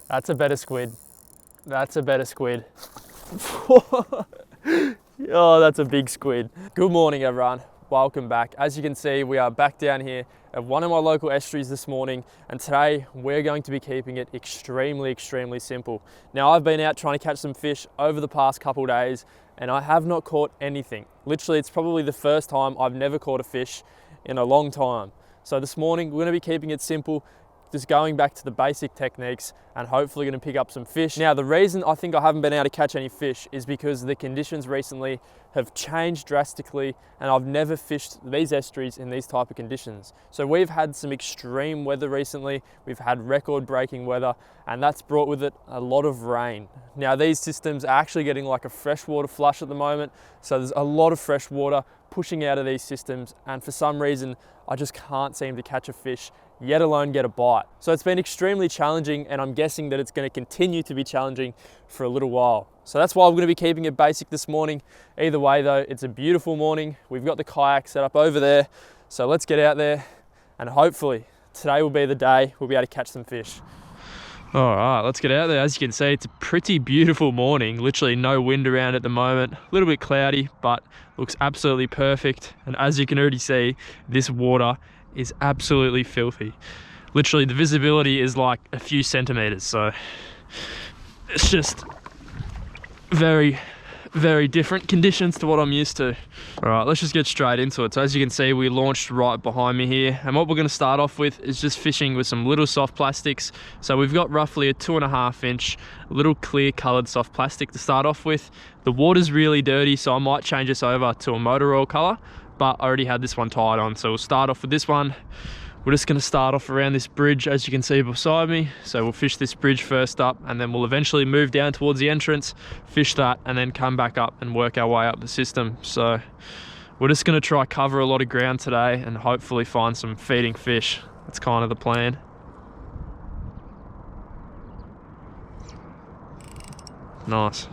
That's a better squid. That's a better squid. Oh, that's a big squid. Good morning, everyone. Welcome back. As you can see, we are back down here at one of my local estuaries this morning, and today we're going to be keeping it extremely simple. Now, I've been out trying to catch some fish over the past couple days, and I have not caught anything. Literally, it's probably the first time I've never caught a fish in a long time. So this morning, we're going to be keeping it simple, just going back to the basic techniques and hopefully going to pick up some fish. Now, the reason I think I haven't been able to catch any fish is because the conditions recently have changed drastically, and I've never fished these estuaries in these type of conditions. So we've had some extreme weather recently. We've had record-breaking weather, and that's brought with it a lot of rain. Now, these systems are actually getting like a freshwater flush at the moment, so there's a lot of fresh water pushing out of these systems, and for some reason I just can't seem to catch a fish, yet alone get a bite. So it's been extremely challenging, and I'm guessing that it's going to continue to be challenging for a little while. So that's why we're going to be keeping it basic this morning. Either way though, it's a beautiful morning. We've got the kayak set up over there, so let's get out there and hopefully today will be the day we'll be able to catch some fish. All right, let's get out there. As you can see, it's a pretty beautiful morning. Literally no wind around at the moment. A little bit cloudy, but looks absolutely perfect. And as you can already see, this water is absolutely filthy. Literally, the visibility is like a few centimeters. So it's just very different conditions to what I'm used to. All right, let's just get straight into it. So as you can see, we launched right behind me here, and what we're going to start off with is just fishing with some little soft plastics. So we've got roughly a 2.5 inch little clear colored soft plastic to start off with. The water's really dirty, so I might change this over to a motor oil color, but I already had this one tied on, so we'll start off with this one. We're just going to start off around this bridge, as you can see beside me. So we'll fish this bridge first up, and then we'll eventually move down towards the entrance, fish that, and then come back up and work our way up the system. So we're just going to try cover a lot of ground today and hopefully find some feeding fish. That's kind of the plan. Nice.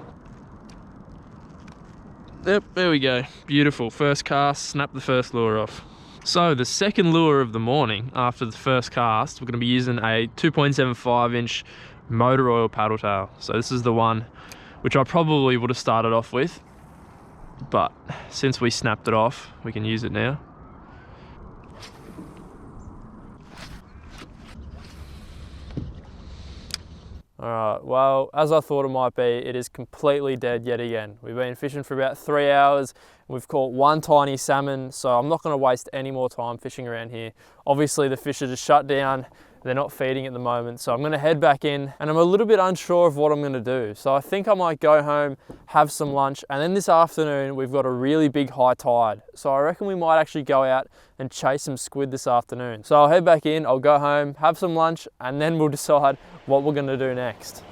Yep, there we go. Beautiful. First cast, snap the first lure off. So the second lure of the morning after the first cast, we're going to be using a 2.75 inch motor oil paddle tail. So this is the one which I probably would have started off with, but since we snapped it off, we can use it now. Alright, well, as I thought it might be, it is completely dead yet again. We've been fishing for about 3 hours. We've caught one tiny salmon, so I'm not going to waste any more time fishing around here. Obviously, the fish are just shut down. They're not feeding at the moment, so I'm going to head back in, and I'm a little bit unsure of what I'm going to do. So I think I might go home, have some lunch, and then this afternoon we've got a really big high tide. So I reckon we might actually go out and chase some squid this afternoon. So I'll head back in, I'll go home, have some lunch, and then we'll decide what we're going to do next.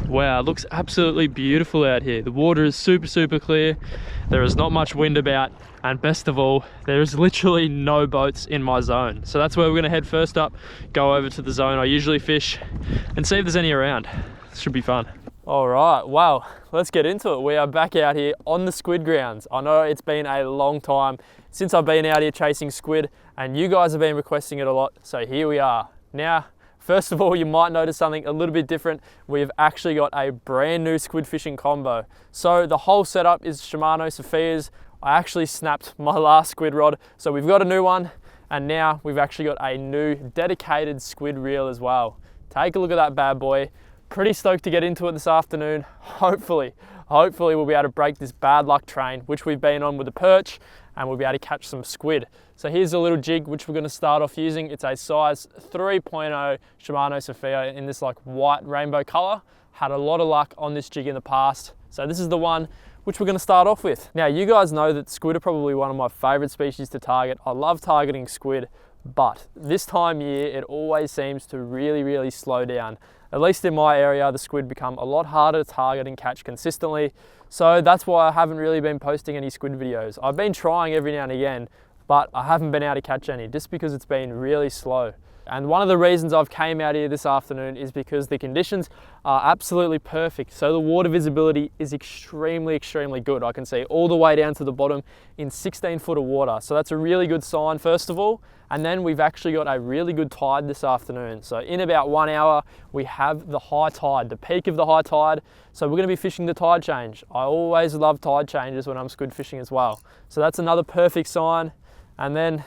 Wow, it looks absolutely beautiful out here. The water is super clear. There is not much wind about, and best of all, there is literally no boats in my zone. So that's where we're gonna head first up, go over to the zone I usually fish, and see if there's any around. This should be fun. All right, well, let's get into it. We are back out here on the squid grounds. I know it's been a long time since I've been out here chasing squid, and you guys have been requesting it a lot, so here we are. Now, first of all, you might notice something a little bit different. We've actually got a brand new squid fishing combo. So the whole setup is Shimano Sephias. I actually snapped my last squid rod, so we've got a new one, and now we've actually got a new dedicated squid reel as well. Take a look at that bad boy. Pretty stoked to get into it this afternoon. Hopefully we'll be able to break this bad luck train, which we've been on with the perch, and we'll be able to catch some squid. So here's a little jig which we're going to start off using. It's a size 3.0 Shimano Sephia in this like white rainbow color. Had a lot of luck on this jig in the past. So this is the one which we're going to start off with. Now, you guys know that squid are probably one of my favorite species to target. I love targeting squid, but this time of year it always seems to really slow down. At least in my area, the squid become a lot harder to target and catch consistently. So that's why I haven't really been posting any squid videos. I've been trying every now and again, but I haven't been able to catch any just because it's been really slow. And one of the reasons I've came out here this afternoon is because the conditions are absolutely perfect. So the water visibility is extremely good. I can see all the way down to the bottom in 16 foot of water. So that's a really good sign, first of all. And then we've actually got a really good tide this afternoon. So in about 1 hour, we have the high tide, the peak of the high tide. So we're gonna be fishing the tide change. I always love tide changes when I'm squid fishing as well. So that's another perfect sign. And then,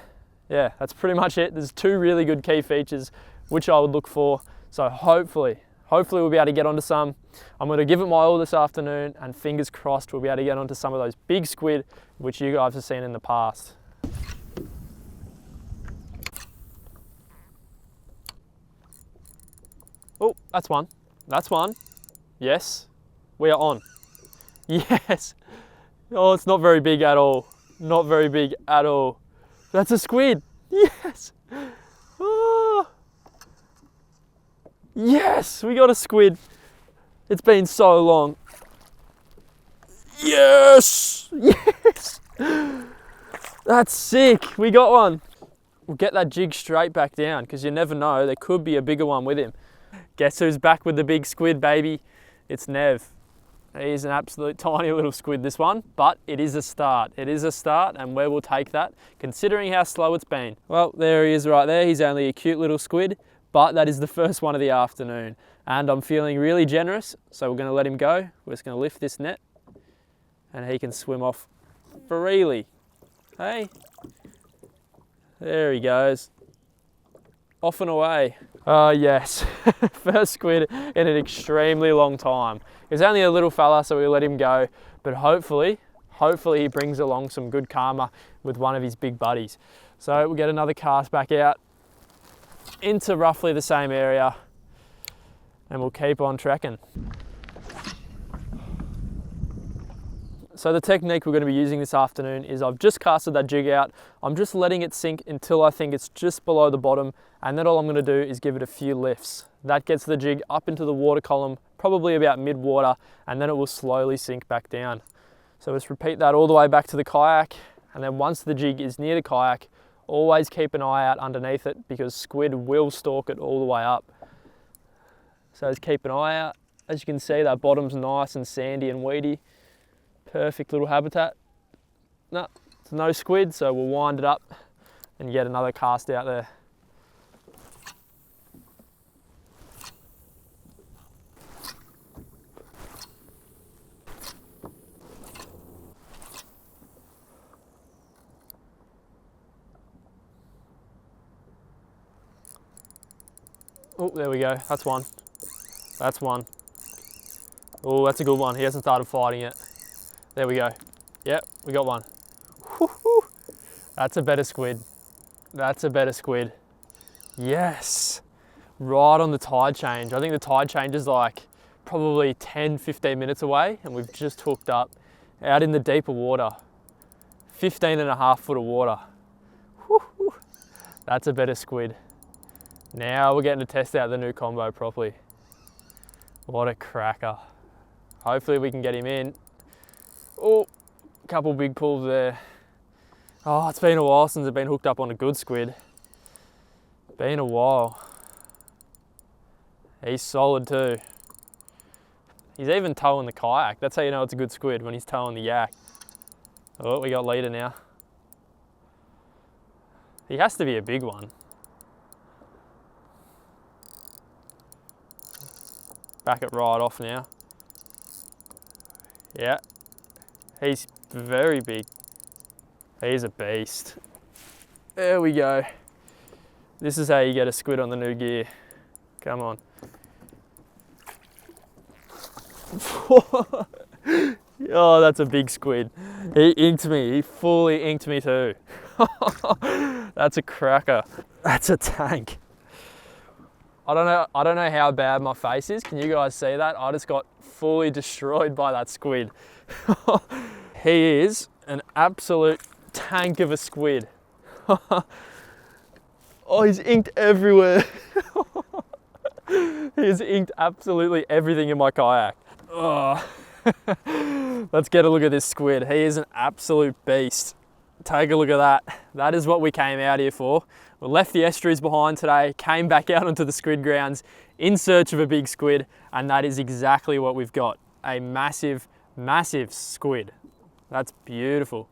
yeah, that's pretty much it. There's 2 really good key features which I would look for. So hopefully we'll be able to get onto some. I'm gonna give it my all this afternoon, and fingers crossed we'll be able to get onto some of those big squid which you guys have seen in the past. Oh, that's one. That's one. Yes, we are on. Yes. Oh, it's not very big at all. Not very big at all. That's a squid. Yes. Oh. Yes, we got a squid. It's been so long. Yes. Yes. That's sick. We got one. We'll get that jig straight back down because you never know. There could be a bigger one with him. Guess who's back with the big squid, baby? It's Nev. He's an absolute tiny little squid, this one, but it is a start. It is a start, and where we'll take that, considering how slow it's been. Well, there he is right there. He's only a cute little squid, but that is the first one of the afternoon. And I'm feeling really generous, so we're gonna let him go. We're just gonna lift this net, and he can swim off freely. Hey, there he goes. Off and away. Oh yes, first squid in an extremely long time. He's only a little fella, so we let him go, but hopefully he brings along some good karma with one of his big buddies. So we'll get another cast back out into roughly the same area, and we'll keep on trekking. So the technique we're going to be using this afternoon is I've just casted that jig out. I'm just letting it sink until I think it's just below the bottom, and then all I'm going to do is give it a few lifts. That gets the jig up into the water column, probably about mid-water, and then it will slowly sink back down. So let's repeat that all the way back to the kayak, and then once the jig is near the kayak, always keep an eye out underneath it because squid will stalk it all the way up. So just keep an eye out. As you can see, that bottom's nice and sandy and weedy. Perfect little habitat. No, it's no squid, so we'll wind it up and get another cast out there. Oh, there we go. That's one. That's one. Oh, that's a good one. He hasn't started fighting yet. There we go. Yep, we got one. Woo-hoo. That's a better squid. That's a better squid. Yes. Right on the tide change. I think the tide change is like probably 10, 15 minutes away, and we've just hooked up out in the deeper water. 15.5 foot of water. Woo-hoo. That's a better squid. Now we're getting to test out the new combo properly. What a cracker. Hopefully we can get him in. Oh, a couple big pulls there. Oh, it's been a while since I've been hooked up on a good squid. Been a while. He's solid too. He's even towing the kayak. That's how you know it's a good squid, when he's towing the yak. Oh, we got leader now. He has to be a big one. Back it right off now. Yeah. He's very big. He's a beast. There we go. This is how you get a squid on the new gear. Come on. Oh, that's a big squid. He inked me. He fully inked me too. That's a cracker. That's a tank. I don't know how bad my face is. Can you guys see that? I just got fully destroyed by that squid. He is an absolute tank of a squid. Oh, he's inked everywhere. He's inked absolutely everything in my kayak. Oh. Let's get a look at this squid. He is an absolute beast. Take a look at that. That is what we came out here for. We left the estuaries behind today, came back out onto the squid grounds in search of a big squid, and that is exactly what we've got. A massive, massive squid. That's beautiful.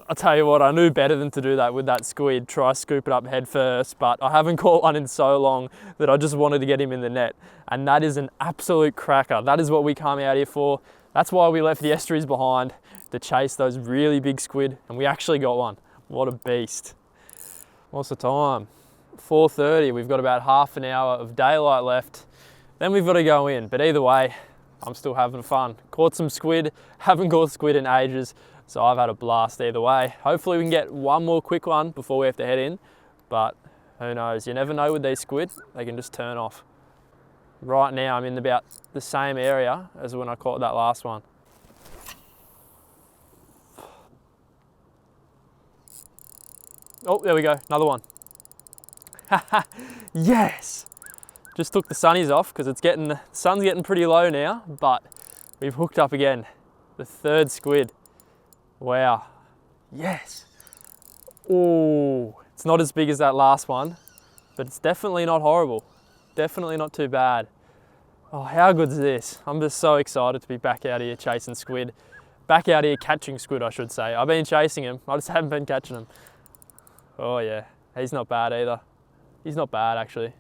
I'll tell you what, I knew better than to do that with that squid, try scoop it up head first, but I haven't caught one in so long that I just wanted to get him in the net. And that is an absolute cracker. That is what we come out here for. That's why we left the estuaries behind, to chase those really big squid, and we actually got one. What a beast. What's the time? 4:30, we've got about half an hour of daylight left. Then we've got to go in, but either way, I'm still having fun. Caught some squid, haven't caught squid in ages, so I've had a blast either way. Hopefully we can get one more quick one before we have to head in, but who knows? You never know with these squid, they can just turn off. Right now I'm in about the same area as when I caught that last one. Oh, there we go, another one. Yes! Just took the sunnies off because the sun's getting pretty low now, but we've hooked up again. The third squid. Wow. Yes. Oh, it's not as big as that last one, but it's definitely not horrible. Definitely not too bad. Oh, how good is this? I'm just so excited to be back out here chasing squid. Back out here catching squid, I should say. I've been chasing him, I just haven't been catching him. Oh yeah, he's not bad either. He's not bad actually.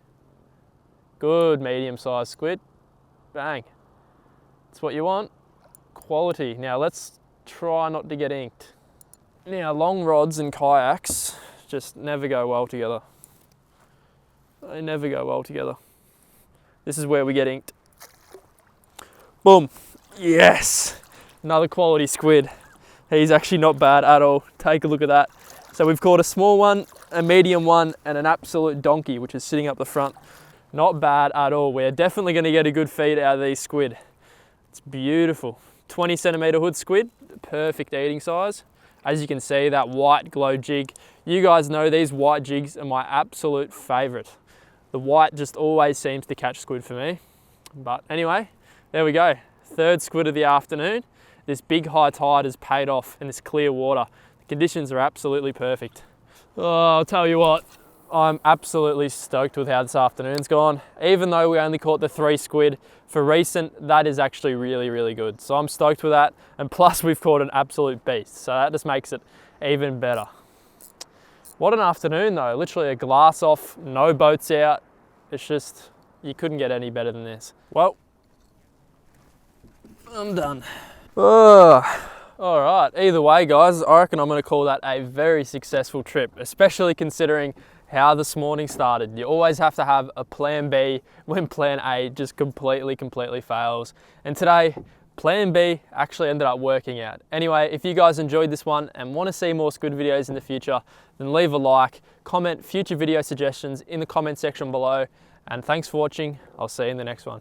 Good medium-sized squid. Bang. That's what you want. Quality. Now let's try not to get inked. Now long rods and kayaks just never go well together. They never go well together. This is where we get inked. Boom. Yes. Another quality squid. He's actually not bad at all. Take a look at that. So we've caught a small one, a medium one, and an absolute donkey, which is sitting up the front. Not bad at all. We're definitely going to get a good feed out of these squid. It's beautiful. 20 centimetre hood squid, perfect eating size. As you can see, that white glow jig. You guys know these white jigs are my absolute favourite. The white just always seems to catch squid for me. But anyway, there we go. Third squid of the afternoon. This big high tide has paid off in this clear water. The conditions are absolutely perfect. Oh, I'll tell you what, I'm absolutely stoked with how this afternoon's gone. Even though we only caught the 3 squid, for recent, that is actually really, really good. So I'm stoked with that. And plus we've caught an absolute beast. So that just makes it even better. What an afternoon though, literally a glass off, no boats out. It's just, you couldn't get any better than this. Well, I'm done. Oh. All right, either way guys, I reckon I'm gonna call that a very successful trip, especially considering how this morning started. You always have to have a plan B when plan A just completely fails. And today, plan B actually ended up working out. Anyway, if you guys enjoyed this one and want to see more squid videos in the future, then leave a like, comment future video suggestions in the comment section below, and thanks for watching. I'll see you in the next one.